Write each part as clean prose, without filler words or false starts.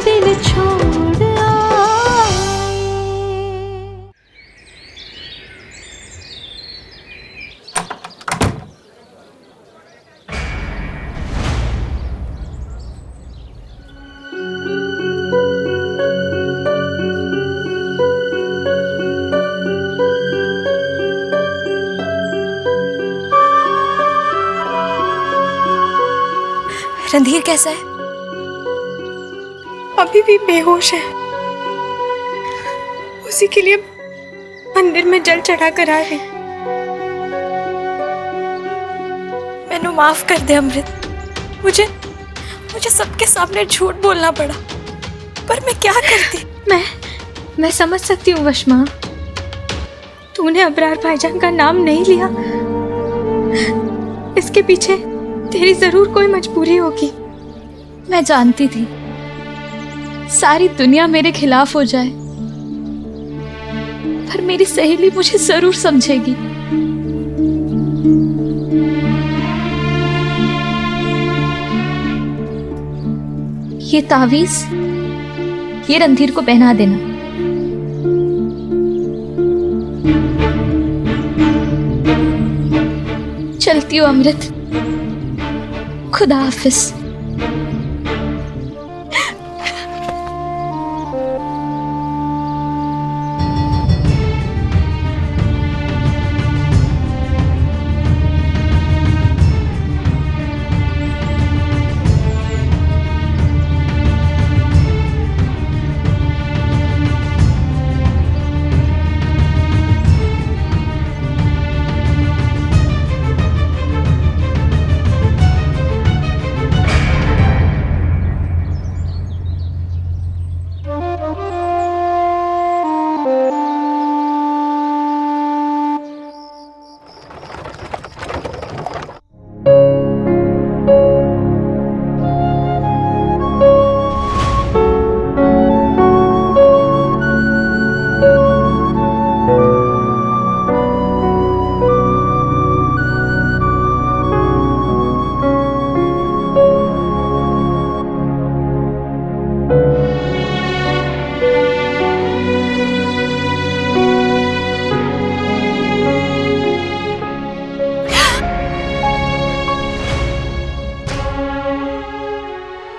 दिल छोड़ आए। रणधीर कैसा है? अभी भी बेहोश है। उसी के लिए मंदिर में जल चढ़ा कर आ रही। मैनू माफ कर दे अमृत। मुझे सबके सामने झूठ बोलना पड़ा, पर मैं क्या करती। मैं समझ सकती हूँ वशमा, तूने अबरार भाईजान का नाम नहीं लिया। इसके पीछे तेरी जरूर कोई मजबूरी होगी। मैं जानती थी सारी दुनिया मेरे खिलाफ हो जाए, पर मेरी सहेली मुझे जरूर समझेगी। ये तावीज ये रणधीर को पहना देना। चलती हूँ अमृत, खुदा हाफिज।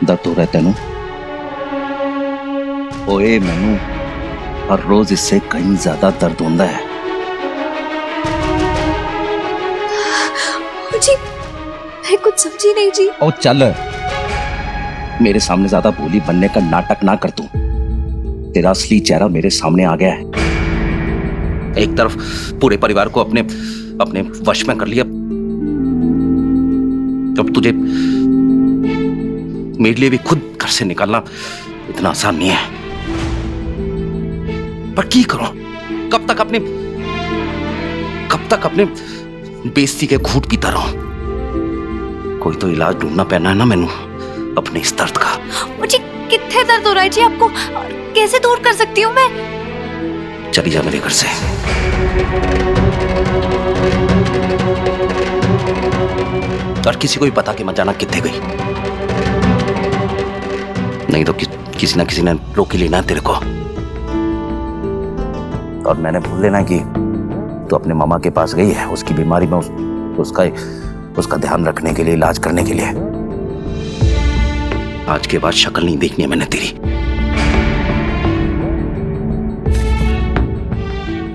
दर्द हो रहा है तेनू? ओए मैनू हर रोज इससे कहीं ज्यादा दर्द होता है। जी मैं कुछ समझी नहीं जी। ओ चल, मेरे सामने ज्यादा भोली बनने का नाटक ना कर तू। तेरा असली चेहरा मेरे सामने आ गया है। एक तरफ पूरे परिवार को अपने अपने वश में कर लिया, अब तुझे मेरे लिए भी खुद घर से निकालना इतना आसान नहीं है। पर की करो, कब तक अपने बेइज्जती के घूंट पीता रहूं? कोई तो इलाज ढूंढना पैना है ना मैनू अपने इस दर्द का। मुझे कितने दर्द हो रहा है जी आपको, कैसे दूर कर सकती हूँ मैं? चली जा मेरे घर से। और किसी को भी बता के मत जाना कितने गई, नहीं तो किसी ना किसी ने रोक ही लेना है तेरे को। और मैंने भूल लेना कि तू अपने मामा के पास गई है उसकी बीमारी में उसका ध्यान रखने के लिए, इलाज करने के लिए। आज के बाद शक्ल नहीं देखनी है मैंने तेरी।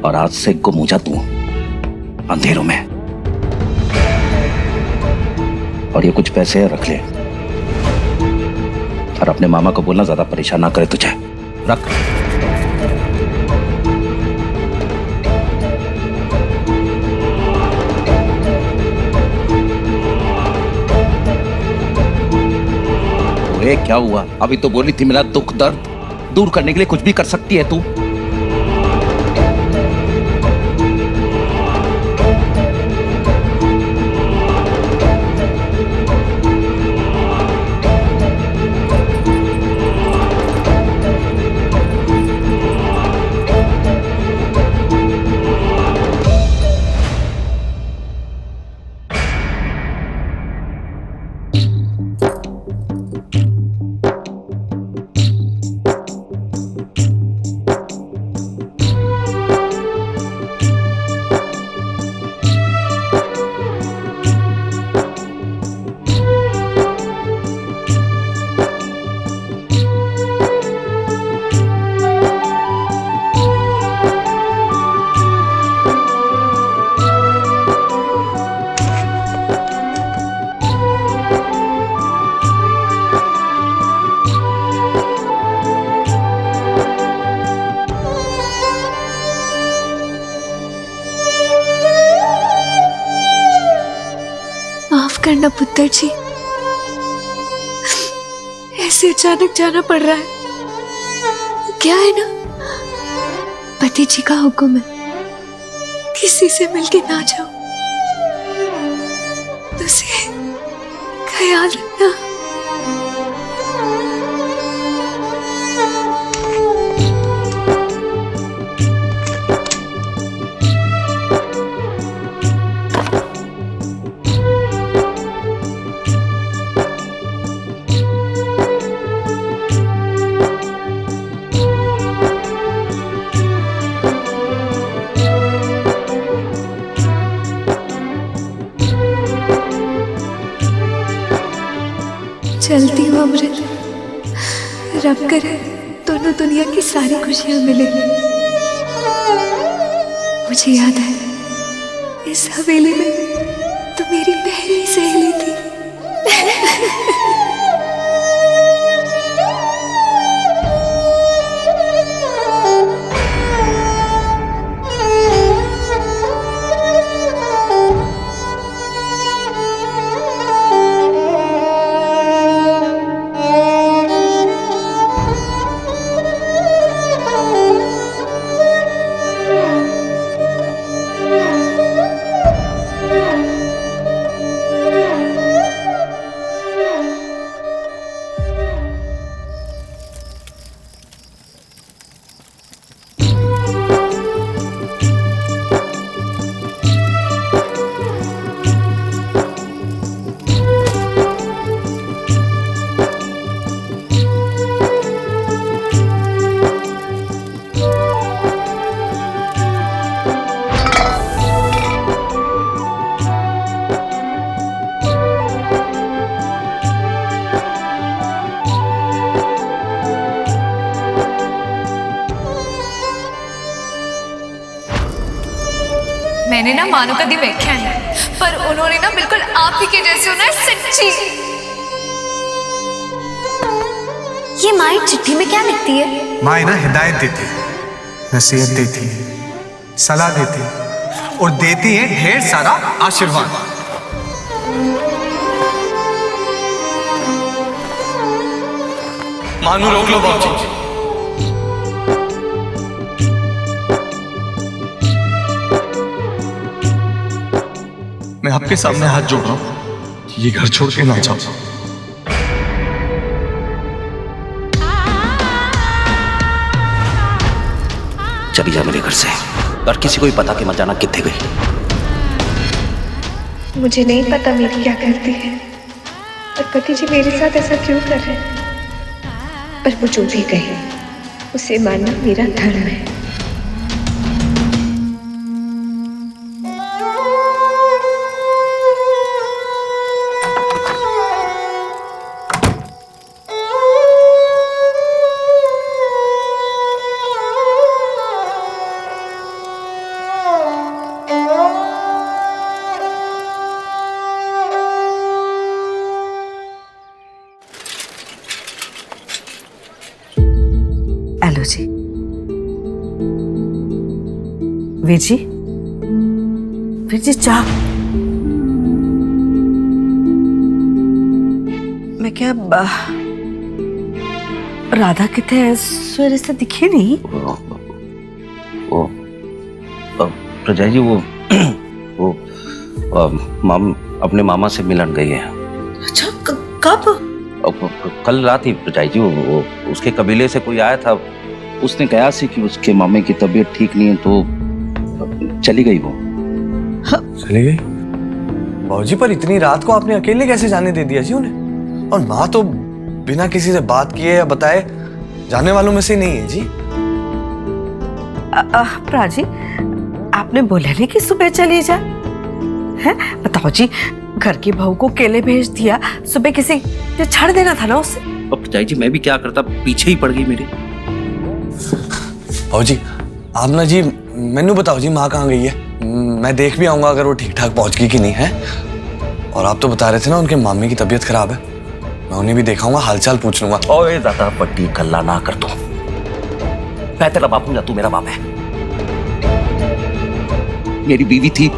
और आज से गुम हो जा तू अंधेरों में। और ये कुछ पैसे रख ले, और अपने मामा को बोलना ज्यादा परेशान ना करे तुझे। रख। ओए क्या हुआ? अभी तो बोली थी मेरा दुख दर्द दूर करने के लिए कुछ भी कर सकती है तू। ना पुत्र जी, ऐसे अचानक जाना पड़ रहा है। क्या है ना, पति जी का हुक्म है, किसी से मिलके ना जाओ, उसे ख्याल रखना। चलती हूँ अमृत, रब करे दोनों दुनिया की सारी खुशियां मिले। मुझे याद है, इस हवेली में तो मेरी पहली सहेली थी। मैंने ना मानो कभी देखा है, पर उन्होंने ना बिल्कुल आप ही के जैसे होना है, सच्ची। ये माई चिट्ठी में क्या लिखती है? माँ ना हिदायत देती है, नसीहत देती है, सलाह देती है और देती है ढेर सारा आशीर्वाद। मानू रोक लो बाबूजी। मैं आपके सामने हाथ जोड़ रहा हूं, ये घर छोड़ के ना जाओ। चली जा मेरे घर से, और किसी को भी पता के मत जाना कितने गई। मुझे नहीं पता मेरी क्या करती है, और पति जी मेरे साथ ऐसा क्यों कर रहे हैं, पर वो जो भी कहे उसे मानना मेरा धर्म है। हेलो जी, वीर जी चाह। मैं क्या राधा कितने हैं, सवेरे से दिखे नहीं। वो प्रजा जी वो अपने मामा से मिलन गई है। अच्छा, कब? कल रात ही प्रजा जी, वो उसके कबीले से कोई आया था, उसने कहा सी कि उसके मामे की तबीयत ठीक नहीं है, तो चली गई वो। चली गई? बाबूजी, पर इतनी रात को आपने अकेले कैसे जाने दे दिया जी उन्हें? और माँ तो बिना किसी से बात किए या बताए जाने वालों में से नहीं है जी। प्राजी, आपने बोला नहीं कि सुबह चली जा? हैं? बताओ जी, घर की बहू को अकेले भेज दिया, सुबह किसी ने छाड़ देना था ना उसे। प्रजा जी मैं भी क्या करता, पीछे ही पड़ गई मेरे। बाबूजी, आप ना जी मैनू बताओ जी, माँ कहाँ गई है? मैं देख भी आऊंगा अगर वो ठीक ठाक पहुंच गई कि नहीं है। और आप तो बता रहे थे ना उनके मामी की तबीयत खराब है, मैं उन्हें भी देखाऊंगा, हालचाल पूछ लूंगा। ओए दादा, बड्डी कल्ला ना कर तू। मैं तेरा बाप हूं या तू मेरा बाप है? मेरी बीवी थी,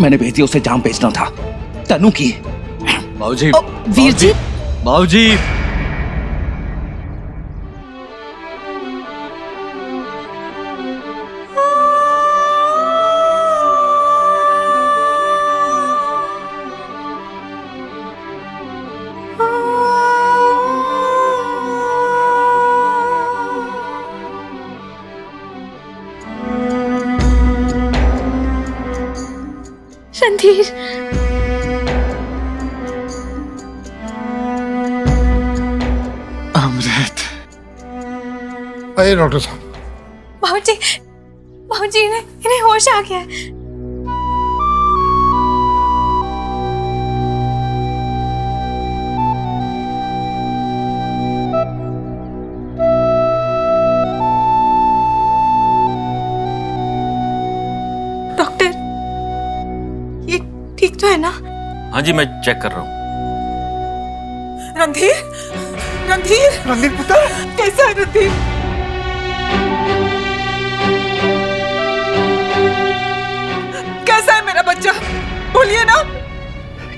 मैंने भेज दिया, उसे जाम भेजना था। तेनू की बाबूजी वीर जी बाबूजी रणधीर, अमृत। अरे डॉक्टर साहब, बाबूजी, बाबूजी इन्हें होश आ गया है। डॉक्टर, ये ठीक तो है ना? हाँ जी, मैं चेक कर रहा हूँ। रणधीर, रणधीर, रणधीर पुत्र, कैसा है रणधीर? कैसा है मेरा बच्चा? बोलिए ना।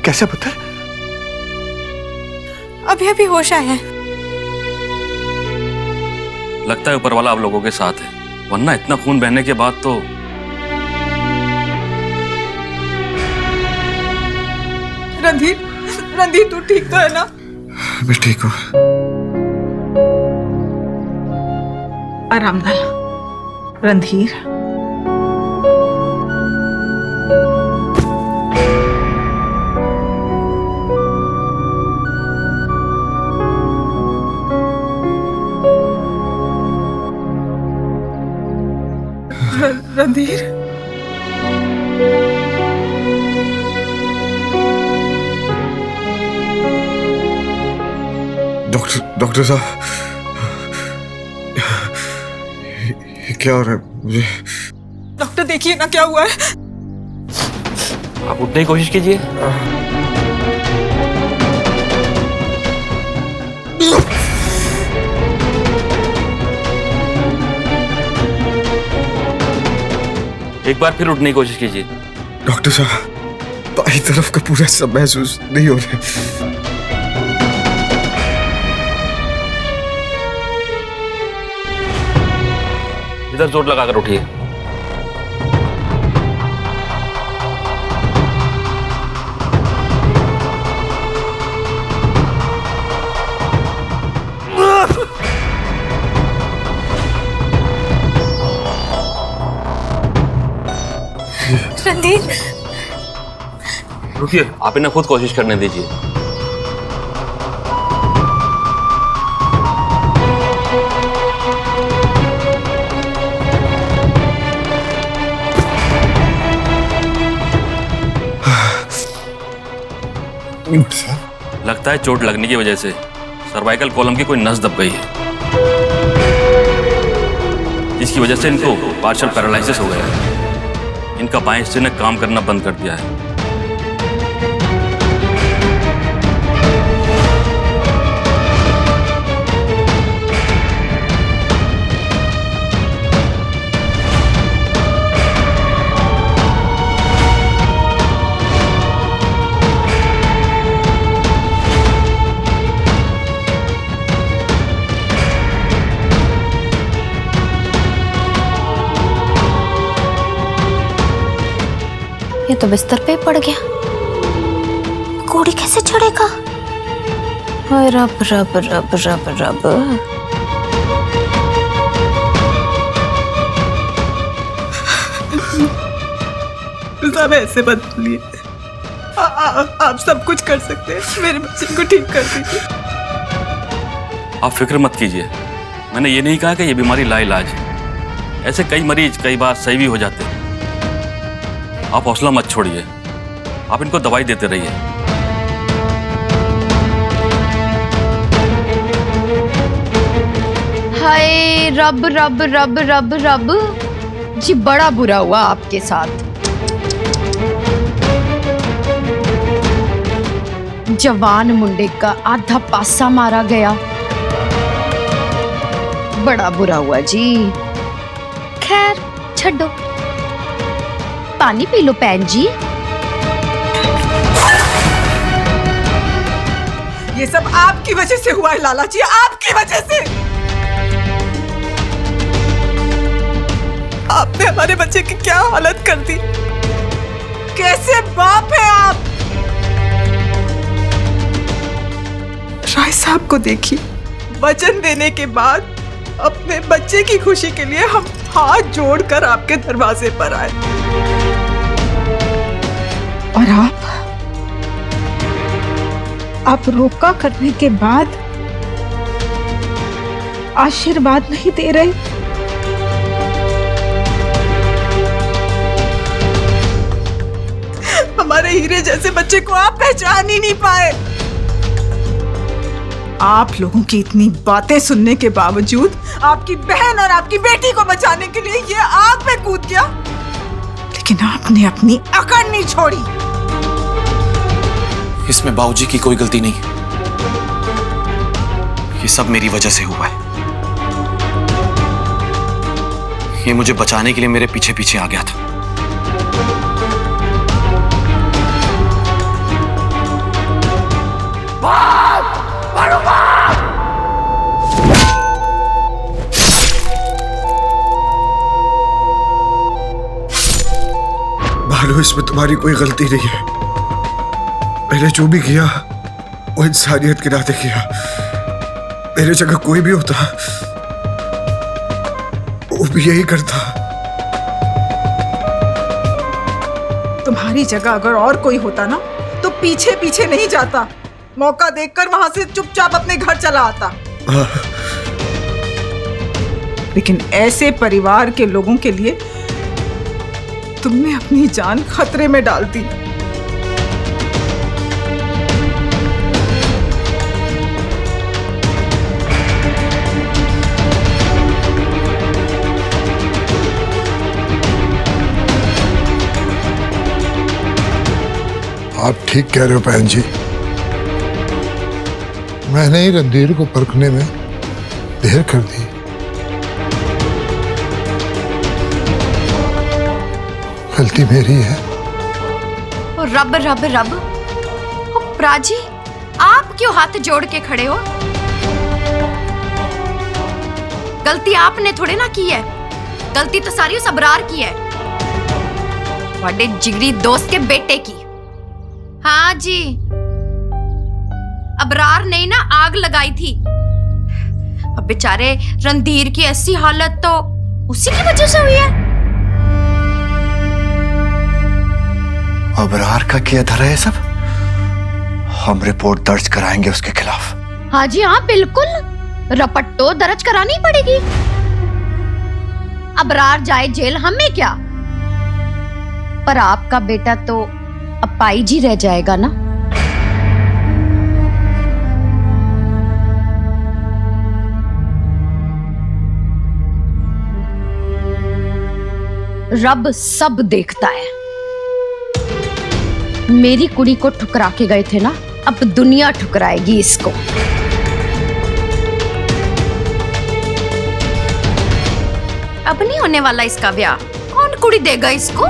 कैसे पुत्र? अभी अभी होश आया है। लगता है ऊपर वाला आप लोगों के साथ है, वरना इतना खून बहने के बाद तो। रणधीर, रणधीर तू ठीक तो है ना? मैं ठीक हूँ। आराम डाल। रणधीर, रणधीर, डॉक्टर साहब, ये क्या हो रहा है मुझे? डॉक्टर देखिए ना क्या हुआ है। आप उठने की कोशिश कीजिए। एक बार फिर उठने की कोशिश कीजिए। डॉक्टर साहब, बाई तरफ का पूरा सब महसूस नहीं हो रहा है। इधर जोर लगाकर उठिए। रणधीर, रुकिए, आप इन्हें खुद कोशिश करने दीजिए। लगता है चोट लगने की वजह से सर्वाइकल कॉलम की कोई नस दब गई है, जिसकी वजह से इनको पार्शियल पैरालिसिस हो गया है। इनका बाएं हिस्से ने काम करना बंद कर दिया है। ये तो बिस्तर पे ही पड़ गया। कोड़ी कैसे चढ़ेगा? ओए रब रब रब रब रब। सब ऐसे मत बोलिए। आप सब कुछ कर सकते हैं, मेरे बच्चे को ठीक कर दीजिए। आप फिक्र मत कीजिए, मैंने ये नहीं कहा कि ये बीमारी लाइलाज है। ऐसे कई मरीज कई बार सही भी हो जाते हैं। आप हौसला मत छोड़िए, आप इनको दवाई देते रहिए। हाय रब रब रब रब रब जी, बड़ा बुरा हुआ आपके साथ। जवान मुंडे का आधा पासा मारा गया, बड़ा बुरा हुआ जी। खैर छड्डो। पानी पी लो पैन जी। ये सब आपकी वजह से हुआ है लाला जी, आपकी वजह से। आपने हमारे बच्चे की क्या हालत कर दी। कैसे बाप है आप। राय साहब को देखिए, वचन देने के बाद अपने बच्चे की खुशी के लिए हम हाथ जोड़कर आपके दरवाजे पर आए, और आप रोका करने के बाद आशीर्वाद नहीं दे रहे। हमारे हीरे जैसे बच्चे को आप पहचान ही नहीं पाए। आप लोगों की इतनी बातें सुनने के बावजूद आपकी बहन और आपकी बेटी को बचाने के लिए ये आग में कूद गया, लेकिन आपने अपनी अकड़ नहीं छोड़ी। इसमें बाबूजी की कोई गलती नहीं, ये सब मेरी वजह से हुआ है। ये मुझे बचाने के लिए मेरे पीछे पीछे आ गया था। भालू, इसमें तुम्हारी कोई गलती नहीं है। मैंने जो भी किया वो इंसानियत के नाते किया। मेरे जगह कोई भी होता वो भी यही करता। तुम्हारी जगह अगर और कोई होता ना तो पीछे पीछे नहीं जाता, मौका देखकर वहां से चुपचाप अपने घर चला आता। लेकिन ऐसे परिवार के लोगों के लिए तुमने अपनी जान खतरे में डाल दी। आप ठीक कह रहे हो बहन जी। मैंने ही रणधीर को परखने में देर कर दी। गलती मेरी है। रब रब रब। ओ प्राची, आप क्यों हाथ जोड़ के खड़े हो? गलती आपने थोड़े ना की है, गलती तो सारी उस अबरार की है, बड़े जिगरी दोस्त के बेटे की। हाँ जी, अबरार ने ना आग लगाई थी। अब बेचारे रणधीर की ऐसी हालत तो उसी की वजह से हुई है। अबरार का किया धरा है सब। हम रिपोर्ट दर्ज कराएंगे उसके खिलाफ। हाँ जी हाँ, बिल्कुल रपट तो दर्ज करानी पड़ेगी। अबरार जाए जेल, हमें क्या, पर आपका बेटा तो अपाहिज ही रह जाएगा ना। रब सब देखता है। मेरी कुड़ी को ठुकरा के गए थे ना, अब दुनिया ठुकराएगी इसको। अब नहीं होने वाला इसका ब्याह, कौन कुड़ी देगा इसको?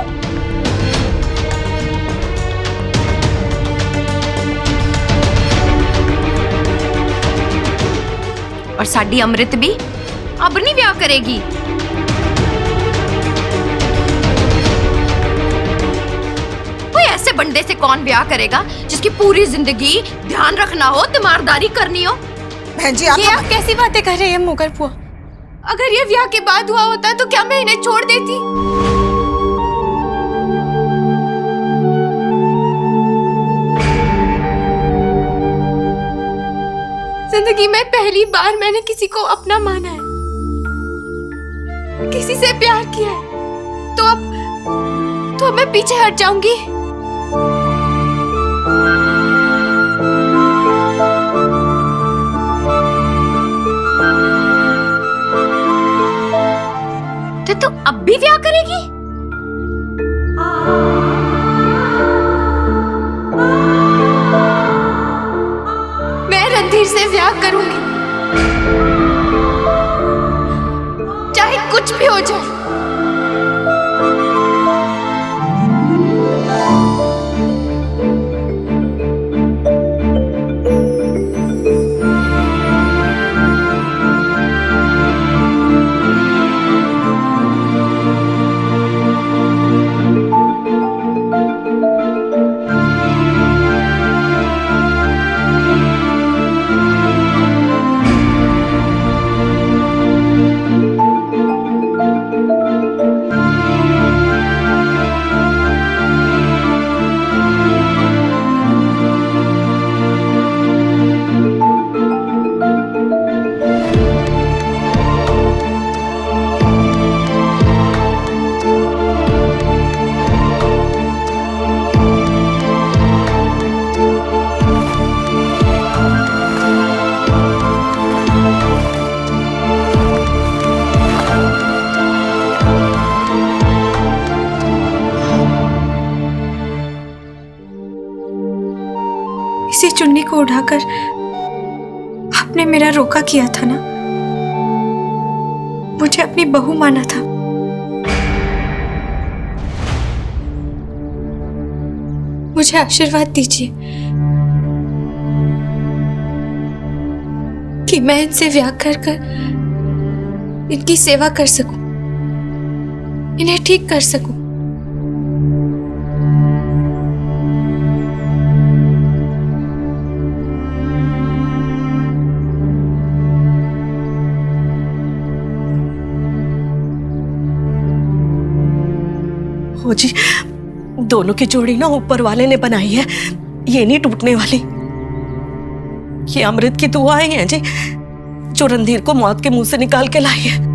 और साडी अमृत भी अब नहीं ब्याह करेगी। कोई ऐसे बंदे से कौन ब्याह करेगा जिसकी पूरी जिंदगी ध्यान रखना हो, तीमारदारी करनी हो। बहन जी, आप कैसी बातें कर रही हैं मोगर पुआ? अगर ये ब्याह के बाद हुआ होता तो क्या मैं इन्हें छोड़ देती? जिंदगी में पहली बार मैंने किसी को अपना माना है, किसी से प्यार किया है, तो अब मैं पीछे हट जाऊंगी। तो तू अब भी ब्याह करेगी? मैं रणधीर से ब्याह करूंगी, चाहे कुछ भी हो जाए। को उठाकर आपने मेरा रोका किया था ना, मुझे अपनी बहू माना था। मुझे आशीर्वाद दीजिए कि मैं इनसे ब्याह कर इनकी सेवा कर सकूं, इन्हें ठीक कर सकूं। हो जी, दोनों की जोड़ी ना ऊपर वाले ने बनाई है, ये नहीं टूटने वाली। ये अमृत की दुआएं हैं जी, जो रणधीर को मौत के मुंह से निकाल के लाई है।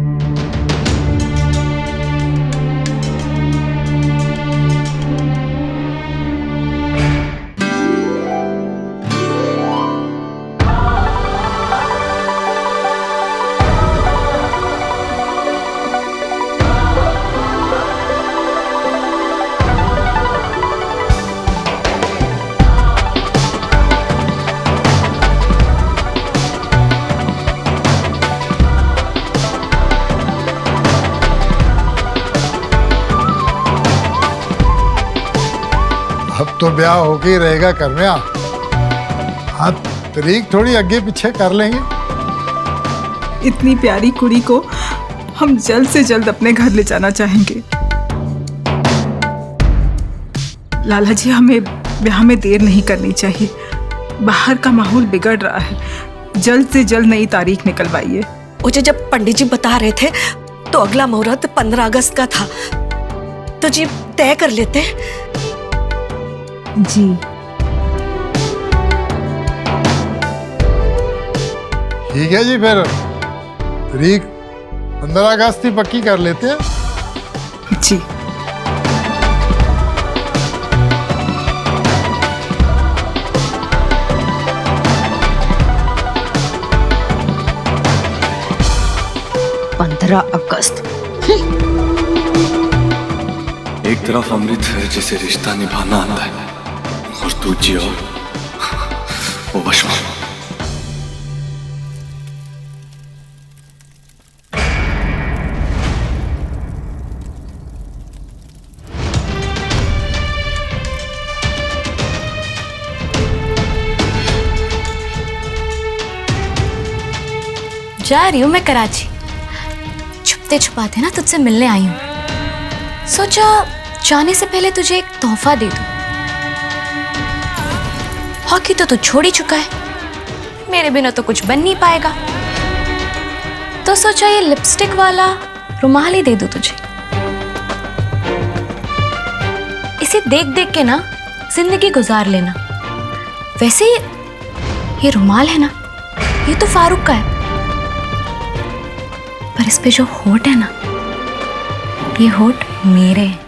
अब तो ब्याह होके ही रहेगा करमिया। हाँ, तारीख थोड़ी आगे पीछे कर लेंगे। इतनी प्यारी कुड़ी को हम जल्द से जल्द अपने घर ले जाना चाहेंगे। लाला जी, हमें ब्याह में देर नहीं करनी चाहिए। बाहर का माहौल बिगड़ रहा है। जल्द से जल्द नई तारीख निकलवाइए। मुझे जब पंडित जी बता रहे थे तो अगला मुहूर्त 15 अगस्त का था, तो जी तय कर लेते हैं। जी ठीक है जी, फिर तारीख 15 अगस्त ही पक्की कर लेते हैं। जी अगस्त। एक तरफ अमृत है जिसे रिश्ता निभाना आता है, और दूसरी ओर वो वशमा। जा रही हूँ मैं कराची। छुपते छुपाते ना तुझसे मिलने आई हूँ। सोचा जाने से पहले तुझे एक तोहफा दे दूं। हॉकी तो तू छोड़ ही चुका है, मेरे बिना तो कुछ बन नहीं पाएगा, तो सोचा ये लिपस्टिक वाला रुमाल ही दे दूं तुझे। इसे देख देख के ना जिंदगी गुजार लेना। वैसे ये रुमाल है ना, ये तो फारूक का है, पर इस पे जो होठ है ना, ये होठ मेरे हैं।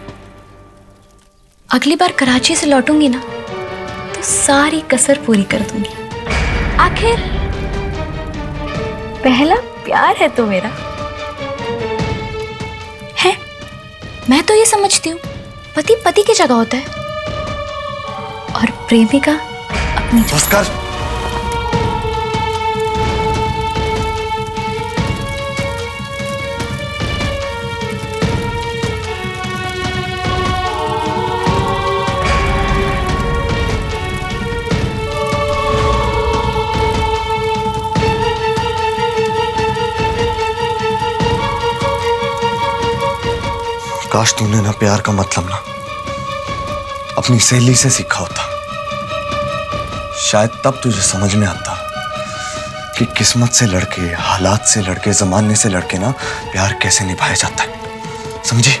अगली बार कराची से लौटूंगी ना तो सारी कसर पूरी कर दूंगी। आखिर पहला प्यार है तो मेरा है। मैं तो ये समझती हूँ पति पति की जगह होता है और प्रेमिका अपनी जगह। काश तूने ना प्यार का मतलब ना अपनी सहेली से सीखा होता, शायद तब तुझे समझ में आता कि किस्मत से लड़के, हालात से लड़के, जमाने से लड़के ना प्यार कैसे निभाया जाता है, समझी?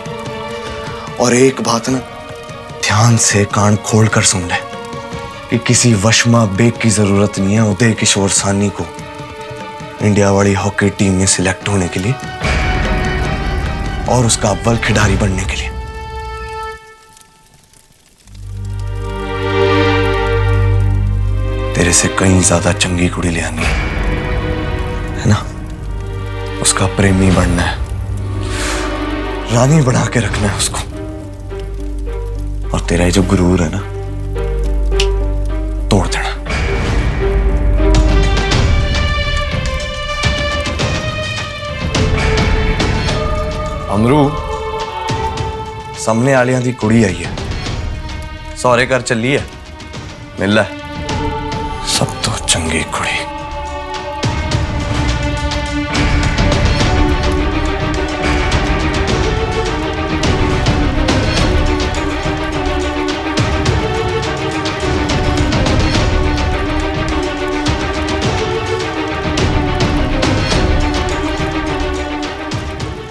और एक बात ना ध्यान से कान खोल कर सुन ले कि किसी वशमा बेग की जरूरत नहीं है उदय किशोर सानी को इंडिया वाली हॉकी टीम में सिलेक्ट होने के लिए और उसका अव्वल खिलाड़ी बनने के लिए। तेरे से कहीं ज्यादा चंगी कुड़ी ले आनी है ना, उसका प्रेमी बनना है, रानी बना के रखना है उसको। और तेरा ये जो गुरूर है ना, तोड़ देना। अमरू सामने आलियां दी कुड़ी आई है, सौरे घर चली है, मिल लै सब तो चंगी कुड़ी।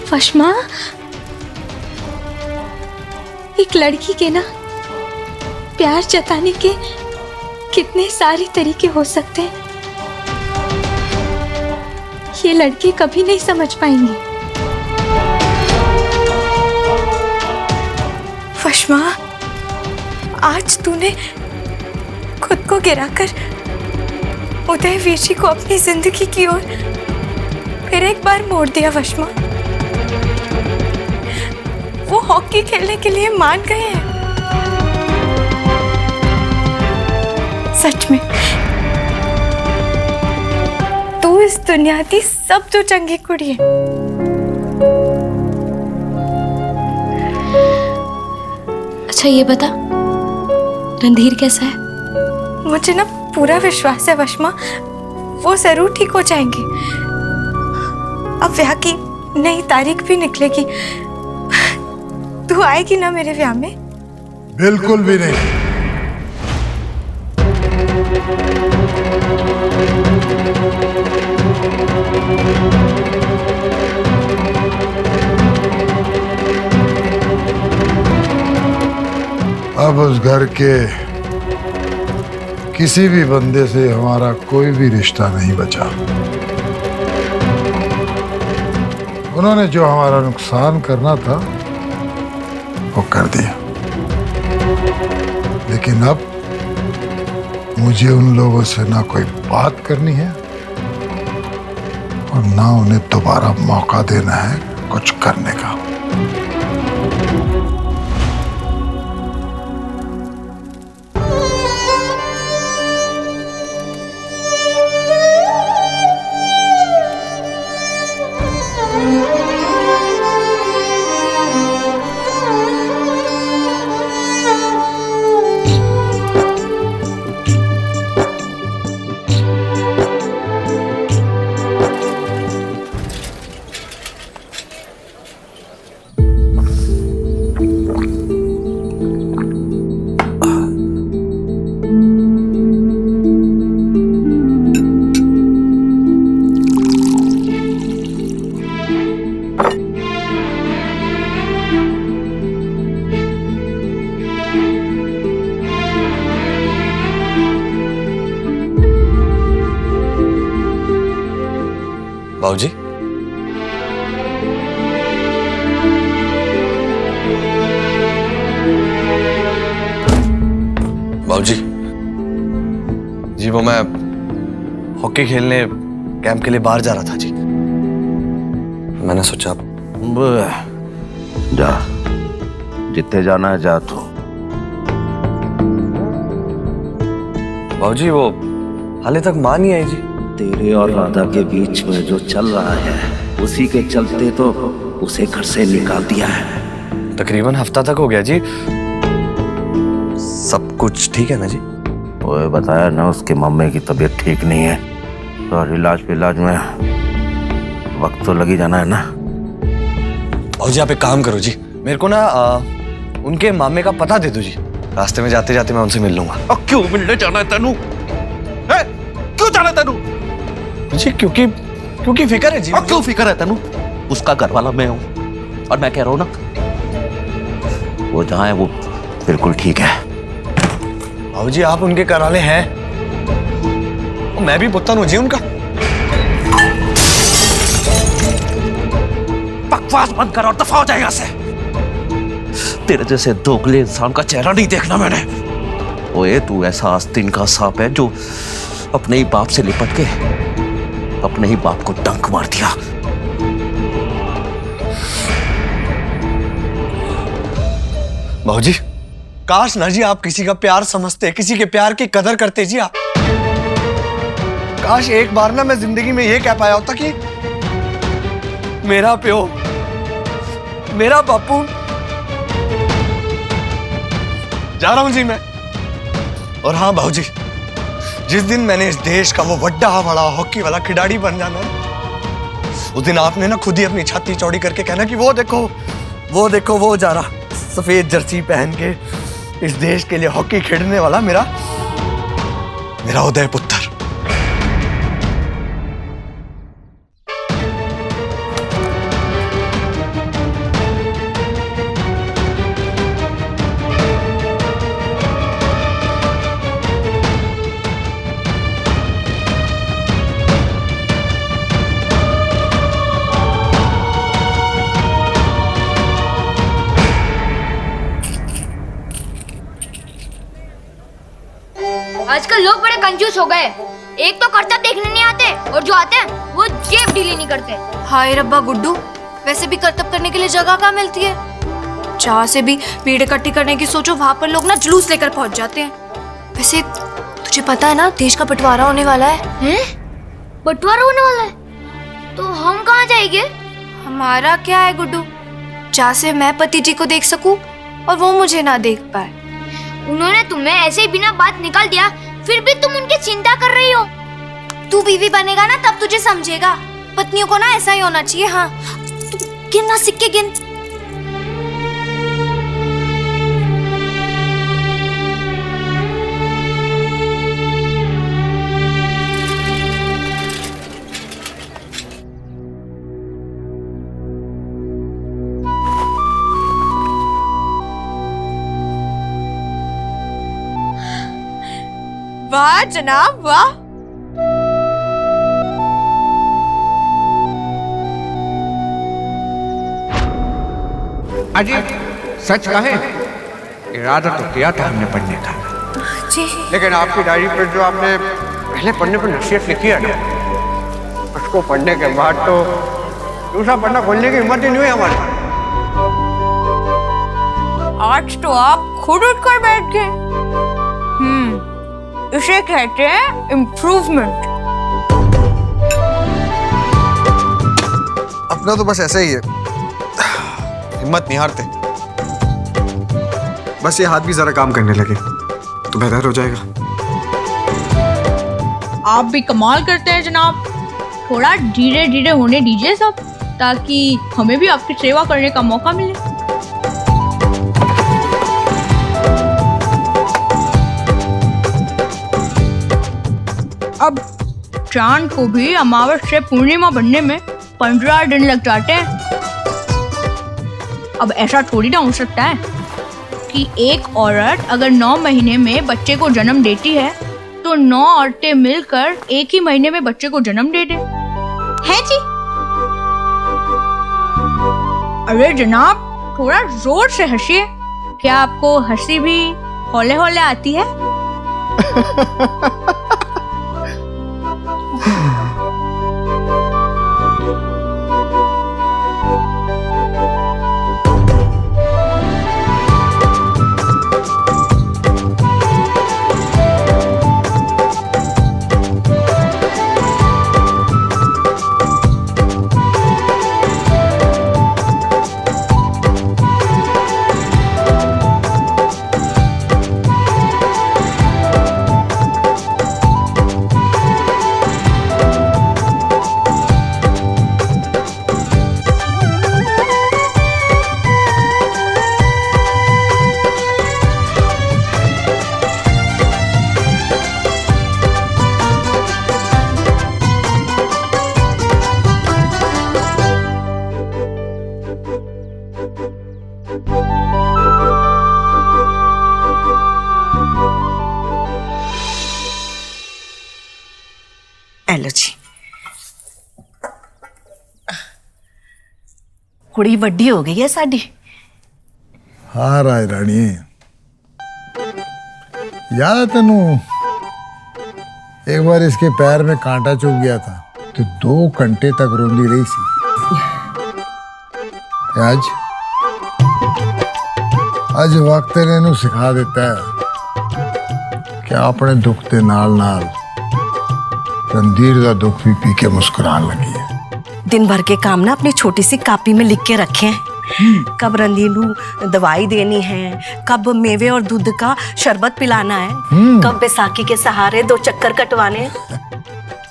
फश्मा, एक लड़की के ना प्यार जताने के कितने सारे तरीके हो सकते हैं, ये लड़की कभी नहीं समझ पाएंगी। फश्मा, आज तूने खुद को गिराकर उदय वीर जी को अपनी जिंदगी की ओर फिर एक बार मोड़ दिया। फश्मा, वो हॉकी खेलने के लिए मान गए हैं। सच में तू इस दुनिया की सब तो चंगी कुड़ी है। अच्छा ये बता, रणधीर कैसा है? मुझे ना पूरा विश्वास है वशमा, वो जरूर ठीक हो जाएंगे। अब ब्याह की नई तारीख भी निकलेगी। तू आएगी ना मेरे ब्याह में? बिल्कुल भी नहीं। अब उस घर के किसी भी बंदे से हमारा कोई भी रिश्ता नहीं बचा। उन्होंने जो हमारा नुकसान करना था वो कर दिया, लेकिन अब मुझे उन लोगों से ना कोई बात करनी है और ना उन्हें दोबारा मौका देना है कुछ करने का। बाबूजी, बाबूजी जी, वो मैं हॉकी खेलने कैंप के लिए बाहर जा रहा था जी। मैंने सोचा जा, जितने जाना है जा तू। बाबूजी वो हाले तक मां नहीं आई जी। तेरे और राधा के बीच में जो चल रहा है उसी के चलते तो उसे घर से निकाल दिया है। तकरीबन हफ्ता तक हो गया जी। सब कुछ ठीक है ना जी? वो बताया ना, उसके मम्मी की तबीयत ठीक नहीं है, तो इलाज में वक्त तो लगी जाना है ना। बाबूजी आप एक काम करो जी, मेरे को ना उनके मामे का पता दे दो जी, रास्ते में जाते जाते मैं उनसे मिल लूंगा। और क्यों मिलने जाना है तेनू? क्यों जाना है तेनू? जी क्योंकि फिक्र है जी। और क्यों फिक्र है तेनू? उसका घर वाला मैं हूं और मैं कह रहा हूं ना, वो जहां है वो बिल्कुल ठीक है। बाबूजी आप उनके घर वाले हैं, मैं भी पुत्र हूं जी उनका। बकवास बंद कर और दफा हो जाए यहां से। तेरे जैसे दोगले इंसान का चेहरा नहीं देखना मैंने। ओए तू ऐसा आस्तीन का सांप है जो अपने ही बाप से लिपट के अपने ही बाप को डंक मार दिया। बाबूजी काश ना जी आप किसी का प्यार समझते, किसी के प्यार की कदर करते जी आप। काश एक बार ना मैं जिंदगी में ये कह पाया होता कि मेरा प्यो मेरा बापू। जा रहा हूं जी मैं। और हाँ बाबूजी, जिस दिन मैंने इस देश का वो बड़ा बड़ा हॉकी वाला खिलाड़ी बन जाना है, उस दिन आपने ना खुद ही अपनी छाती चौड़ी करके कहना कि वो देखो वो जा रहा सफेद जर्सी पहन के इस देश के लिए हॉकी खेलने वाला मेरा उदय पुत्र। आजकल लोग बड़े कंजूस हो गए। एक तो करतब देखने नहीं आते और जो आते हैं वो जेब ढीली नहीं करते। हाय रब्बा गुड्डू, वैसे भी करतब करने के लिए जगह कहाँ मिलती है। जहाँ से भी भीड़ इकट्ठी करने की सोचो वहां पर लोग ना जुलूस लेकर पहुंच जाते हैं। वैसे तुझे पता है ना देश का बंटवारा होने वाला है। बंटवारा होने वाला है तो हम कहाँ जाएंगे? हमारा क्या है गुड्डू, जहाँ से मैं पति जी को देख सकूं और वो मुझे ना देख पाए। उन्होंने तुम्हें ऐसे ही बिना बात निकाल दिया, फिर भी तुम उनकी चिंता कर रही हो। तू बीवी बनेगा ना तब तुझे समझेगा। पत्नियों को ना ऐसा ही होना चाहिए। हाँ तू गिन ना, सिक्के गिन। वाह जनाब वाह। अजी सच कहे इरादा तो किया था हमने पढ़ने का जी, लेकिन आपकी डायरी पर जो आपने पहले पढ़ने पर नसीहत लिखी है ना, उसको पढ़ने के बाद तो दूसरा पढ़ना खोलने की हिम्मत ही नहीं हुई हमारी। आज तो आप खुद उठकर बैठ गए। इसे कहते हैं इम्प्रूवमेंट। अपना तो बस ऐसा ही है, हिम्मत नहीं हारते। बस ये हाथ भी जरा काम करने लगे तो बेहतर हो जाएगा। आप भी कमाल करते हैं जनाब। थोड़ा धीरे धीरे होने दीजिए सब, ताकि हमें भी आपकी सेवा करने का मौका मिले। अब चांद को भी अमावस से पूर्णिमा बनने में 15 दिन लग जाते हैं। अब ऐसा थोड़ी ना हो सकता है कि एक औरत अगर 9 महीने में बच्चे को जन्म देती है तो 9 औरतें मिलकर एक ही महीने में बच्चे को जन्म दे दे। है जी? अरे जनाब थोड़ा जोर से हंसिए। क्या आपको हंसी भी हौले हौले आती है? लो जी, कुड़ी वड्डी हो गई है साडी। हाँ राय रानी, याद है तेनू एक बार इसके पैर में कांटा चुभ गया था तो 2 घंटे तक रोंदी रही सी। आज वक्त ने इन्हू सिखा देता है कि अपने दुख के नाल नाल रणधीर का दुख भी पी के मुस्कुराने लगी है। दिन भर के काम ना अपनी छोटी सी कापी में लिख के रखे हैं, कब रणधीर नू दवाई देनी है, कब मेवे और दूध का शरबत पिलाना है, कब बैसाखी के सहारे 2 चक्कर कटवाने हैं।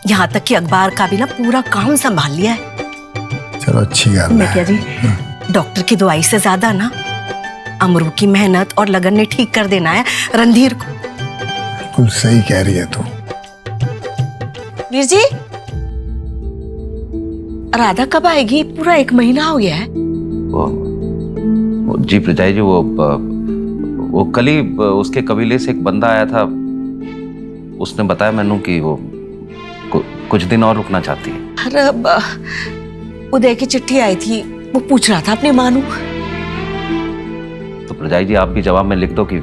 यहाँ तक कि अखबार का भी ना पूरा काम संभाल लिया है। चलो अच्छी बात है। क्या जी, डॉक्टर की दवाई से ज्यादा ना अमरू की मेहनत और लगन ने ठीक कर देना है रणधीर को। बिल्कुल सही कह रही है तू। वीर जी, राधा कब आएगी? पूरा 1 महीना हो गया है। जी प्रजाई जी, वो कल ही उसके कबीले से एक बंदा आया था। उसने बताया मैनू कि वो कुछ दिन और रुकना चाहती है। अरे उदय की चिट्ठी आई थी, वो पूछ रहा था अपने मानू। तो प्रजाई जी, आप भी जवाब में लिख दो कि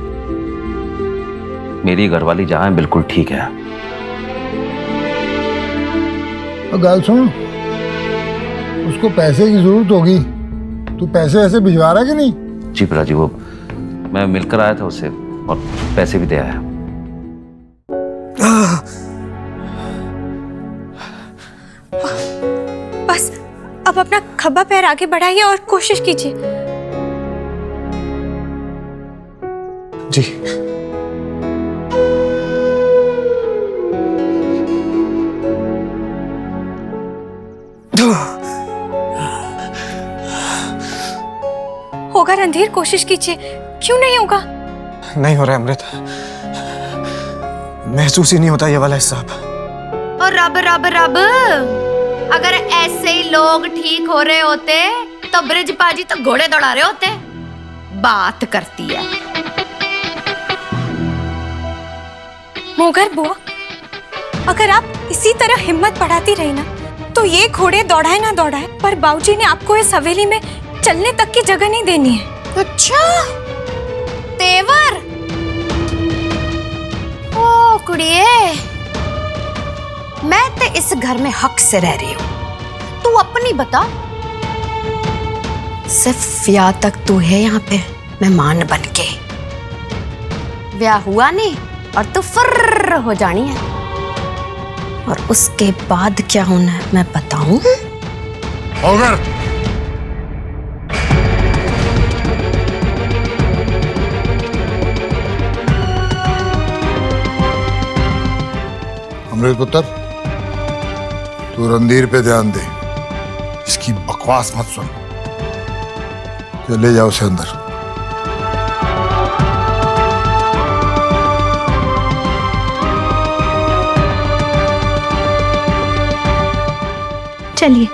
मेरी घरवाली जहां है बिल्कुल ठीक है। गल सुन, उसको पैसे की जरूरत होगी, तू पैसे ऐसे भिजवा रहा है कि नहीं? जी प्रजा जी, वो मैं मिलकर आया था उससे और पैसे भी दे आया। बस अब अपना खब्बा पैर आगे बढ़ाइए और कोशिश कीजिए। जी होगा रणधीर, कोशिश कीजिए। क्यों नहीं होगा? नहीं हो रहा है अमृत, महसूस ही नहीं होता ये वाला हिस्सा। और रब रब रब, अगर ऐसे ही लोग ठीक हो रहे होते तो ब्रिज पाजी तो घोड़े दौड़ा रहे होते। बात करती है मोगर बुआ, अगर आप इसी तरह हिम्मत बढ़ाती रही ना तो ये घोड़े दौड़ाए ना दौड़ाए, पर बाबूजी ने आपको इस हवेली में चलने तक की जगह नहीं देनी है। अच्छा, तेवर। ओ कुड़िए, मैं तो इस घर में हक से रह रही हूँ, तू अपनी बता। सिर्फ या तक तू है यहाँ पे मेहमान बन के, ब्याह हुआ नहीं और तू फर्र हो जानी है, और उसके बाद क्या होना है मैं बताऊं? अमृत पुत्र, तू रणधीर पे ध्यान दे, इसकी बकवास मत सुन। चले जाओ उसे अंदर। चलिए।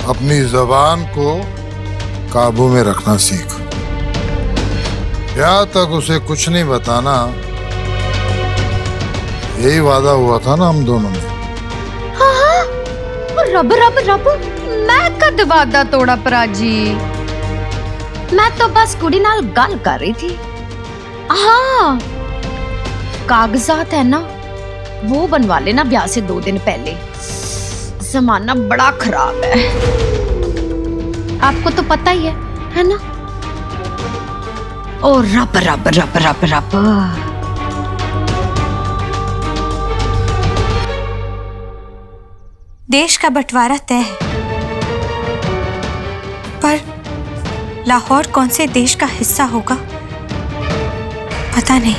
अपनी जबान को काबू में रखना सीख। यहाँ तक उसे कुछ नहीं बताना, यही वादा हुआ था ना हम दोनों में। रब रब रब, मैं कद वादा तोड़ा पराजी? मैं तो बस कुड़ी नाल गल कर रही थी। हाँ, कागजात है ना, वो बनवा लेना ब्याह से 2 दिन पहले। जमाना बड़ा खराब है, आपको तो पता ही है ना? ओ रब रब रब रब रब। देश का बंटवारा तय है, पर लाहौर कौन से देश का हिस्सा होगा पता नहीं।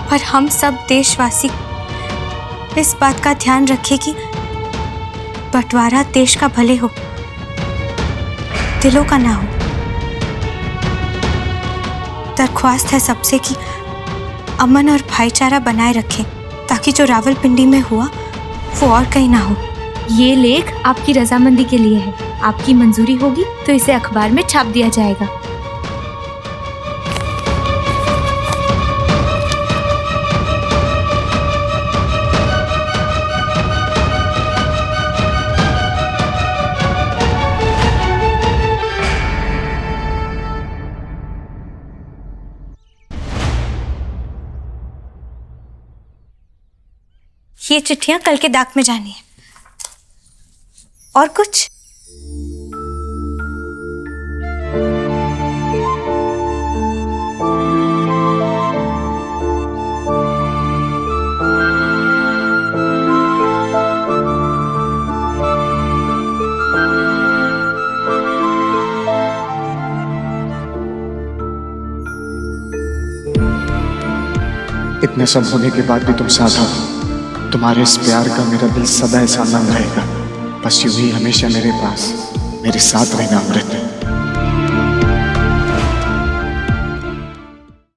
पर हम सब देशवासी इस बात का ध्यान रखें कि बंटवारा देश का भले हो, दिलों का ना हो। दरख्वास्त है सबसे कि अमन और भाईचारा बनाए रखें, ताकि जो रावलपिंडी में हुआ वो और कहीं ना हो। ये लेख आपकी रजामंदी के लिए है। आपकी मंजूरी होगी तो इसे अखबार में छाप दिया जाएगा। ये चिट्ठियां कल के डाक में जानी है। और कुछ? इतने सब होने के बाद भी तुम साथ हो। तुम्हारे इस प्यार का मेरा दिल सदा ऐसा नम रहेगा। बस यूं ही हमेशा मेरे पास मेरे साथ रहना अमृत।